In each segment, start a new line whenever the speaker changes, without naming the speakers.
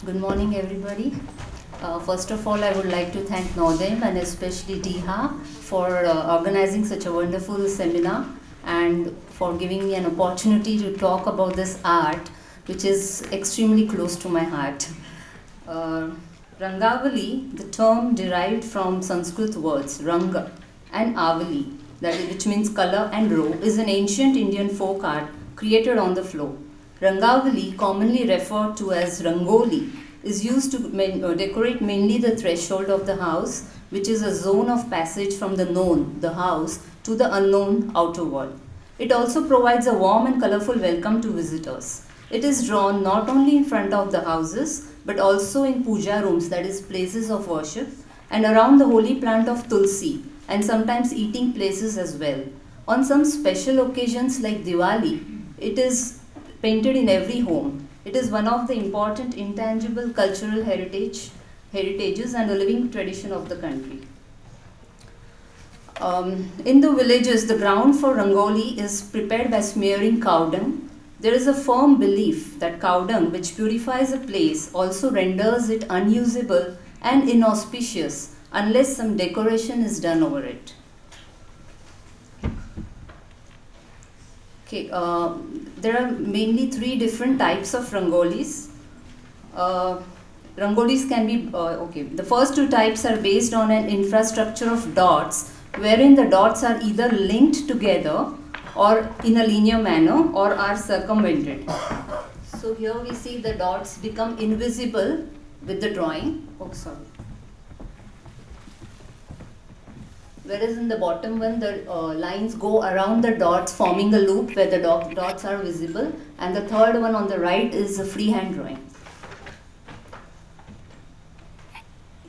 Good morning, everybody. First of all, I would like to thank NODEM and especially DIHA for organizing such a wonderful seminar and for giving me an opportunity to talk about this art, which is extremely close to my heart. Rangavali, the term derived from Sanskrit words Ranga and Avali, which means color and row, is an ancient Indian folk art created on the floor. Rangavali, commonly referred to as Rangoli, is used to decorate mainly the threshold of the house, which is a zone of passage from the known, the house, to the unknown, outer world. It also provides a warm and colorful welcome to visitors. It is drawn not only in front of the houses, but also in puja rooms, that is places of worship, and around the holy plant of Tulsi, and sometimes eating places as well. On some special occasions like Diwali, it is painted in every home. It is one of the important intangible cultural heritages and a living tradition of the country. In the villages, the ground for Rangoli is prepared by smearing cow dung. There is a firm belief that cow dung, which purifies a place, also renders it unusable and inauspicious unless some decoration is done over it. Okay, there are mainly three different types of rangolis. Rangolis can be, the first two types are based on an infrastructure of dots, wherein the dots are either linked together or in a linear manner or are circumvented. So here we see the dots become invisible with the drawing. Oh, sorry. Whereas in the bottom one, the lines go around the dots, forming a loop where the dots are visible, and the third one on the right is a freehand drawing.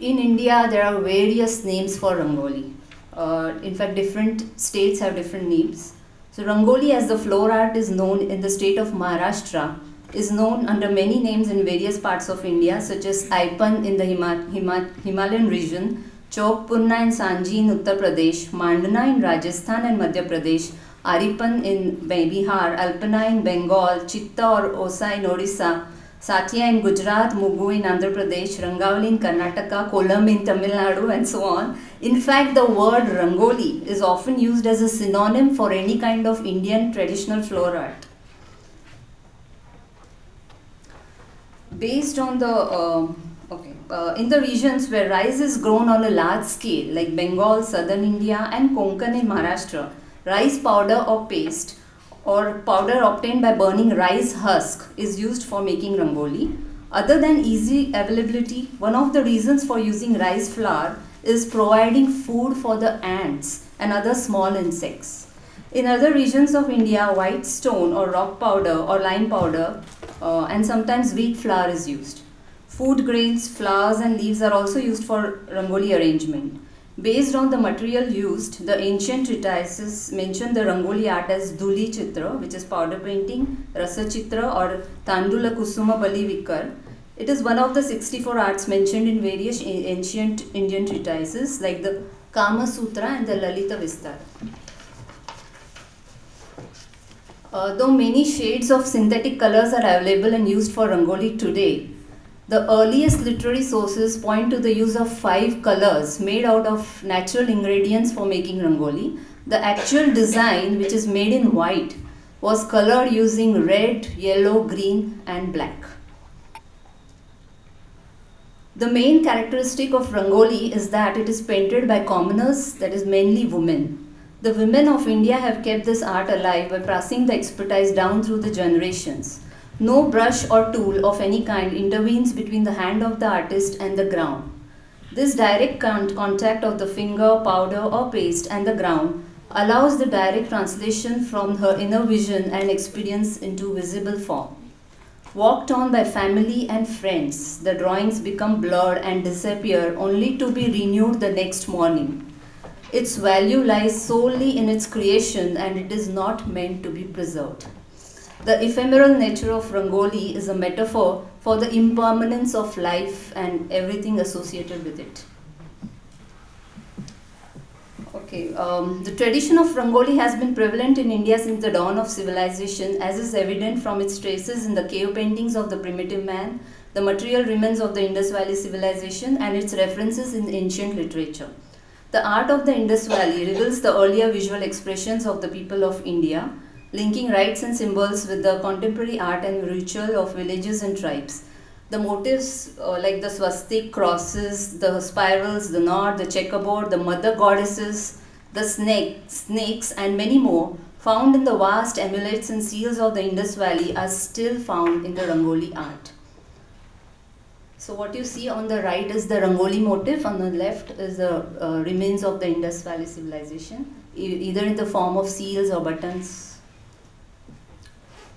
In India, there are various names for Rangoli. In fact, different states have different names. So Rangoli, as the floor art is known in the state of Maharashtra, is known under many names in various parts of India, such as Aipan in the Himalayan region, Chowk Punna and Sanji in Uttar Pradesh, Mandana in Rajasthan and Madhya Pradesh, Aripan in Bihar, Alpana in Bengal, Chitta or Osa in Odisha, Satya in Gujarat, Mugu in Andhra Pradesh, Rangavali in Karnataka, Kolam in Tamil Nadu, and so on. In fact, the word Rangoli is often used as a synonym for any kind of Indian traditional floor art. Based on the in the regions where rice is grown on a large scale, like Bengal, southern India, and Konkan in Maharashtra, rice powder or paste or powder obtained by burning rice husk is used for making rangoli. Other than easy availability, one of the reasons for using rice flour is providing food for the ants and other small insects. In other regions of India, white stone or rock powder or lime powder and sometimes wheat flour is used. Food grains, flowers and leaves are also used for rangoli arrangement. Based on the material used, the ancient treatises mention the rangoli art as Duli Chitra, which is powder painting, Rasa Chitra or Tandula Kusuma Bali Vikar. It is one of the 64 arts mentioned in various ancient Indian treatises like the Kama Sutra and the Lalita Vistara. Though many shades of synthetic colors are available and used for rangoli today, the earliest literary sources point to the use of 5 colors made out of natural ingredients for making rangoli. The actual design, which is made in white, was colored using red, yellow, green and black. The main characteristic of rangoli is that it is painted by commoners, that is mainly women. The women of India have kept this art alive by passing the expertise down through the generations. No brush or tool of any kind intervenes between the hand of the artist and the ground. This direct contact of the finger, powder or paste and the ground allows the direct translation from her inner vision and experience into visible form. Walked on by family and friends, the drawings become blurred and disappear only to be renewed the next morning. Its value lies solely in its creation and it is not meant to be preserved. The ephemeral nature of rangoli is a metaphor for the impermanence of life and everything associated with it. Okay. Okay, the tradition of Rangoli has been prevalent in India since the dawn of civilization, as is evident from its traces in the cave paintings of the primitive man, the material remains of the Indus Valley civilization, and its references in ancient literature. The art of the Indus Valley reveals the earlier visual expressions of the people of India, linking rites and symbols with the contemporary art and ritual of villages and tribes. The motifs like the swastik, crosses, the spirals, the knot, the checkerboard, the mother goddesses, the snakes and many more found in the vast amulets and seals of the Indus Valley are still found in the Rangoli art. So what you see on the right is the Rangoli motif, on the left is the remains of the Indus Valley civilization, either in the form of seals or buttons.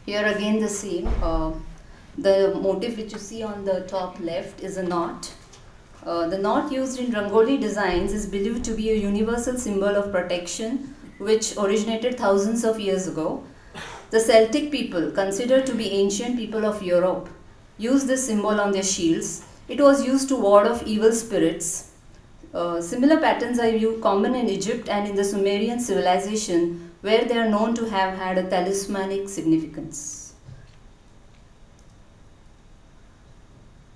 Here again the same. The motif which you see on the top left is a knot. The knot used in Rangoli designs is believed to be a universal symbol of protection which originated thousands of years ago. The Celtic people, considered to be ancient people of Europe, used this symbol on their shields. It was used to ward off evil spirits. Similar patterns are common in Egypt and in the Sumerian civilization, where they are known to have had a talismanic significance.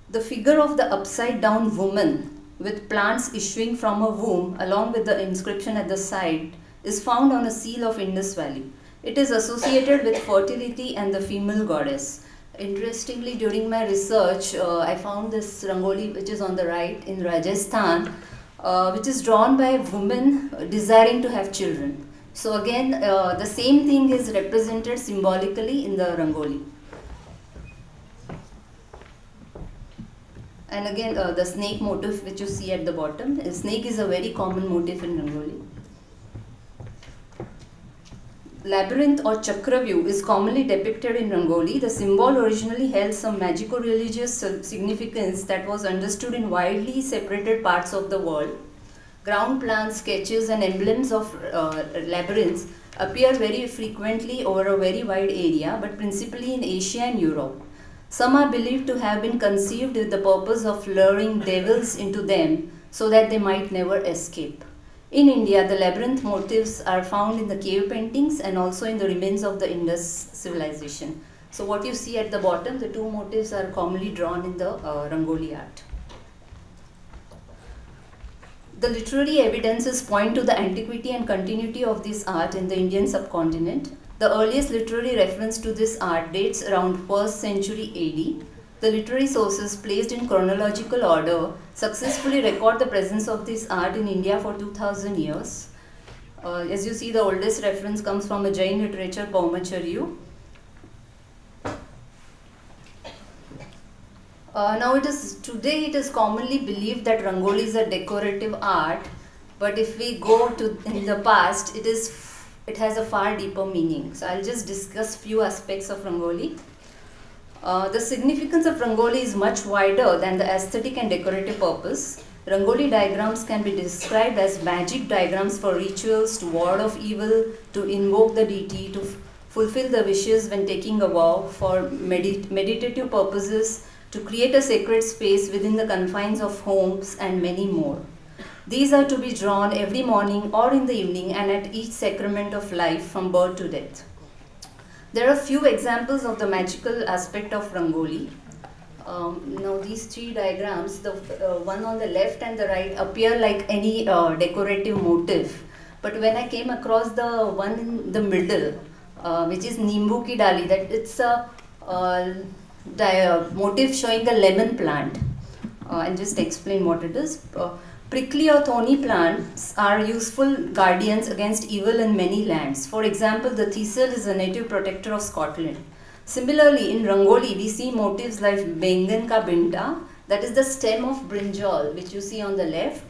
The figure of the upside down woman with plants issuing from her womb along with the inscription at the side is found on a seal of Indus Valley. It is associated with fertility and the female goddess. Interestingly, during my research, I found this Rangoli which is on the right in Rajasthan, which is drawn by women desiring to have children. So again, the same thing is represented symbolically in the Rangoli. And again, the snake motif which you see at the bottom. A snake is a very common motif in Rangoli. Labyrinth or Chakravyu is commonly depicted in Rangoli. The symbol originally held some magico-religious significance that was understood in widely separated parts of the world. Ground plans, sketches and emblems of labyrinths appear very frequently over a very wide area, but principally in Asia and Europe. Some are believed to have been conceived with the purpose of luring devils into them so that they might never escape. In India, the labyrinth motifs are found in the cave paintings and also in the remains of the Indus civilization. So what you see at the bottom, the two motifs are commonly drawn in the Rangoli art. The literary evidences point to the antiquity and continuity of this art in the Indian subcontinent. The earliest literary reference to this art dates around 1st century AD. The literary sources placed in chronological order successfully record the presence of this art in India for 2000 years. As you see, the oldest reference comes from a Jain literature, Paumacharyu. Now today it is commonly believed that Rangoli is a decorative art, but if we go to in the past, it has a far deeper meaning. So I'll just discuss few aspects of Rangoli. The significance of Rangoli is much wider than the aesthetic and decorative purpose. Rangoli diagrams can be described as magic diagrams for rituals, to ward off evil, to invoke the deity, to fulfill the wishes when taking a vow, for meditative purposes, to create a sacred space within the confines of homes, and many more. These are to be drawn every morning or in the evening and at each sacrament of life from birth to death. There are few examples of the magical aspect of Rangoli. Now these three diagrams, the one on the left and the right appear like any decorative motif. But when I came across the one in the middle, which is Nimbu Ki Dali, that it's a motif showing the lemon plant. I'll just explain what it is. Prickly or thorny plants are useful guardians against evil in many lands. For example, the thistle is a native protector of Scotland. Similarly, in Rangoli, we see motifs like Bengan ka binta, that is the stem of brinjal, which you see on the left.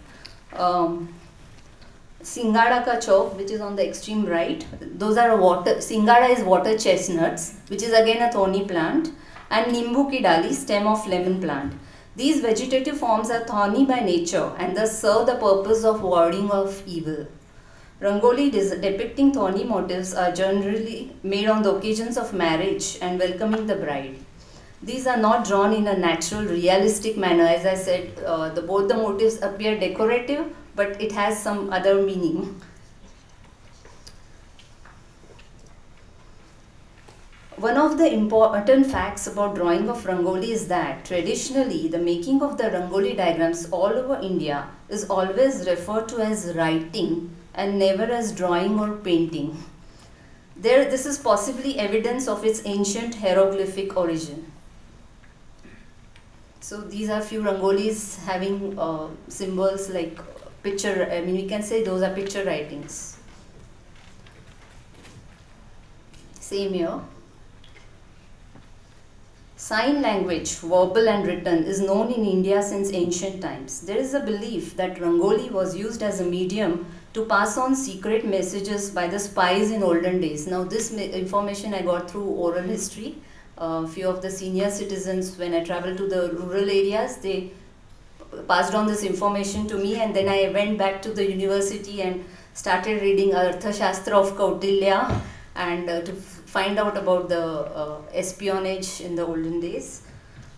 Singada ka chok, which is on the extreme right. Those are Singada is water chestnuts, which is again a thorny plant. And Nimbu ki dali, stem of lemon plant. These vegetative forms are thorny by nature and thus serve the purpose of warding off evil. Rangoli depicting thorny motifs are generally made on the occasions of marriage and welcoming the bride. These are not drawn in a natural, realistic manner. As I said, both the motifs appear decorative, but it has some other meaning. One of the important facts about drawing of Rangoli is that traditionally the making of the Rangoli diagrams all over India is always referred to as writing and never as drawing or painting. This is possibly evidence of its ancient hieroglyphic origin. So these are few Rangolis having symbols like picture, I mean we can say those are picture writings. Same here. Sign language, verbal and written, is known in India since ancient times. There is a belief that Rangoli was used as a medium to pass on secret messages by the spies in olden days. Now this information I got through oral history. Few of the senior citizens, when I traveled to the rural areas, they passed on this information to me, and then I went back to the university and started reading Arthashastra of Kautilya and to find out about the espionage in the olden days.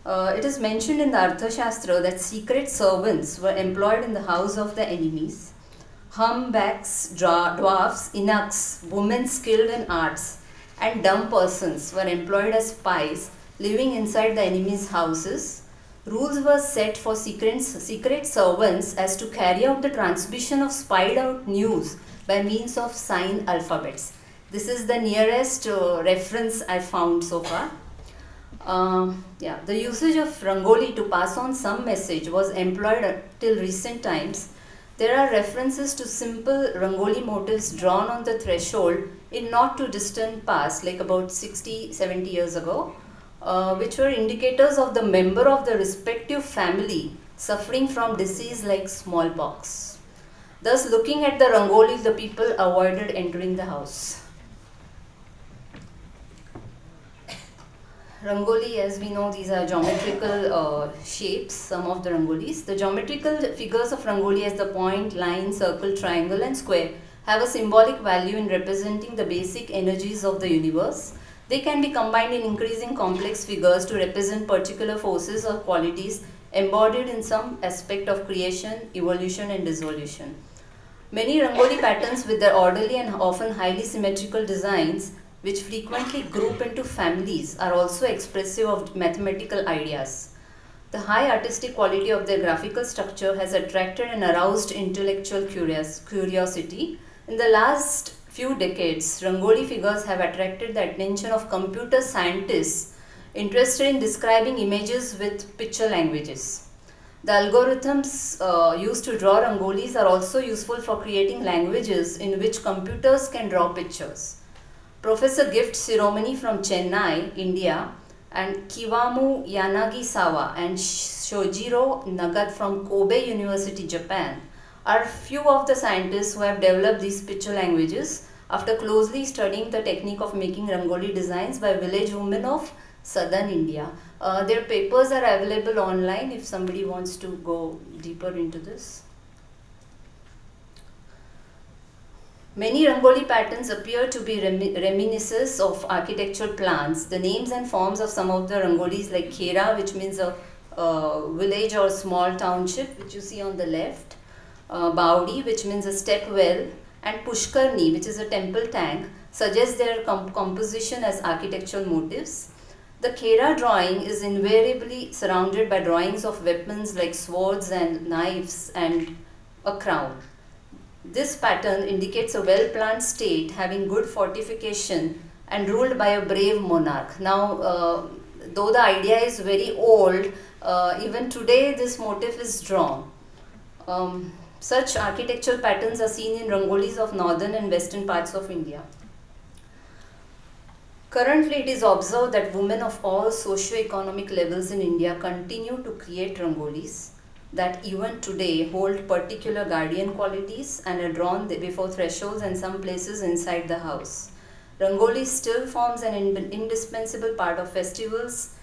It is mentioned in the Arthashastra that secret servants were employed in the house of the enemies. Humbacks, dwarfs, eunuchs, women skilled in arts, and dumb persons were employed as spies living inside the enemies' houses. Rules were set for secret servants as to carry out the transmission of spied out news by means of sign alphabets. This is the nearest reference I found so far. The usage of Rangoli to pass on some message was employed till recent times. There are references to simple Rangoli motifs drawn on the threshold in not too distant past, like about 60-70 years ago, which were indicators of the member of the respective family suffering from disease like smallpox. Thus, looking at the Rangoli, the people avoided entering the house. Rangoli, as we know, these are geometrical shapes, some of the Rangolis. The geometrical figures of Rangoli as the point, line, circle, triangle and square have a symbolic value in representing the basic energies of the universe. They can be combined in increasing complex figures to represent particular forces or qualities embodied in some aspect of creation, evolution and dissolution. Many Rangoli patterns with their orderly and often highly symmetrical designs, which frequently group into families, are also expressive of mathematical ideas. The high artistic quality of their graphical structure has attracted and aroused intellectual curiosity. In the last few decades, Rangoli figures have attracted the attention of computer scientists interested in describing images with picture languages. The algorithms used to draw Rangolis are also useful for creating languages in which computers can draw pictures. Professor Gift Shiromani from Chennai, India, and Kiwamu Yanagisawa and Shojiro Nagata from Kobe University, Japan, are few of the scientists who have developed these picture languages after closely studying the technique of making Rangoli designs by village women of southern India. Their papers are available online if somebody wants to go deeper into this. Many Rangoli patterns appear to be reminiscences of architectural plans. The names and forms of some of the Rangolis, like Khera, which means a village or small township, which you see on the left, Baudi, which means a step well, and Pushkarni, which is a temple tank, suggest their composition as architectural motifs. The Khera drawing is invariably surrounded by drawings of weapons like swords and knives and a crown. This pattern indicates a well-planned state having good fortification and ruled by a brave monarch. Now, though the idea is very old, even today this motif is drawn. Such architectural patterns are seen in Rangolis of northern and western parts of India. Currently, it is observed that women of all socio-economic levels in India continue to create Rangolis that even today hold particular guardian qualities and are drawn before thresholds and some places inside the house. Rangoli still forms an indispensable part of festivals,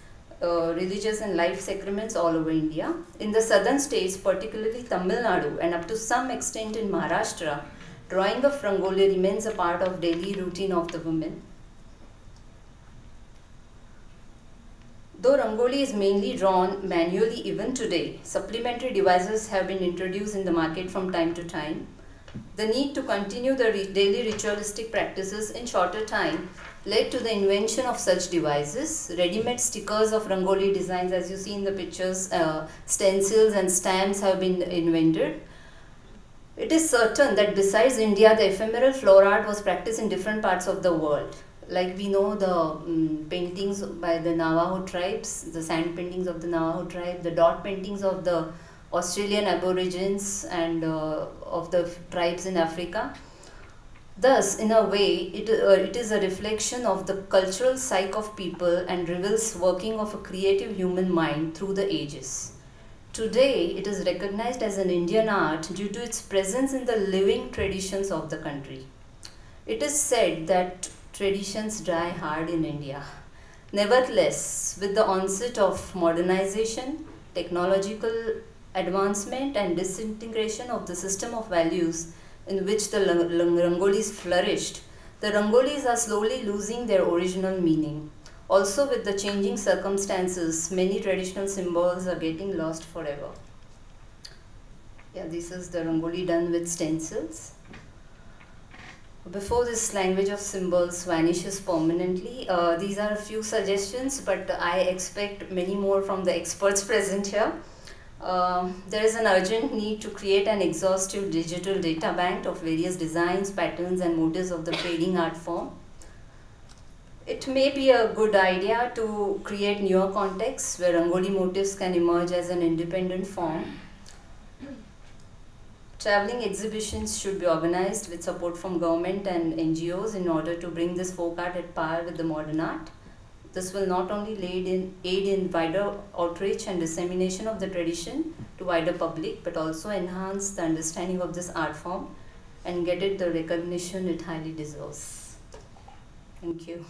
religious and life sacraments all over India. In the southern states, particularly Tamil Nadu and up to some extent in Maharashtra, drawing of Rangoli remains a part of daily routine of the women. Though Rangoli is mainly drawn manually even today, supplementary devices have been introduced in the market from time to time. The need to continue the daily ritualistic practices in shorter time led to the invention of such devices. Ready-made stickers of Rangoli designs, as you see in the pictures, stencils and stamps have been invented. It is certain that besides India, the ephemeral floor art was practiced in different parts of the world. Like we know the paintings by the Navajo tribes, the sand paintings of the Navajo tribe, the dot paintings of the Australian Aborigines and of the tribes in Africa. Thus, in a way, it is a reflection of the cultural psyche of people and reveals working of a creative human mind through the ages. Today, it is recognized as an Indian art due to its presence in the living traditions of the country. It is said that traditions die hard in India. Nevertheless, with the onset of modernization, technological advancement and disintegration of the system of values in which the Rangolis flourished, the Rangolis are slowly losing their original meaning. Also, with the changing circumstances, many traditional symbols are getting lost forever. Yeah, this is the Rangoli done with stencils. Before this language of symbols vanishes permanently, these are a few suggestions, but I expect many more from the experts present here. There is an urgent need to create an exhaustive digital data bank of various designs, patterns and motifs of the fading art form. It may be a good idea to create newer contexts where Rangoli motifs can emerge as an independent form. Traveling exhibitions should be organized with support from government and NGOs in order to bring this folk art at par with the modern art. This will not only aid in wider outreach and dissemination of the tradition to wider public, but also enhance the understanding of this art form and get it the recognition it highly deserves. Thank you.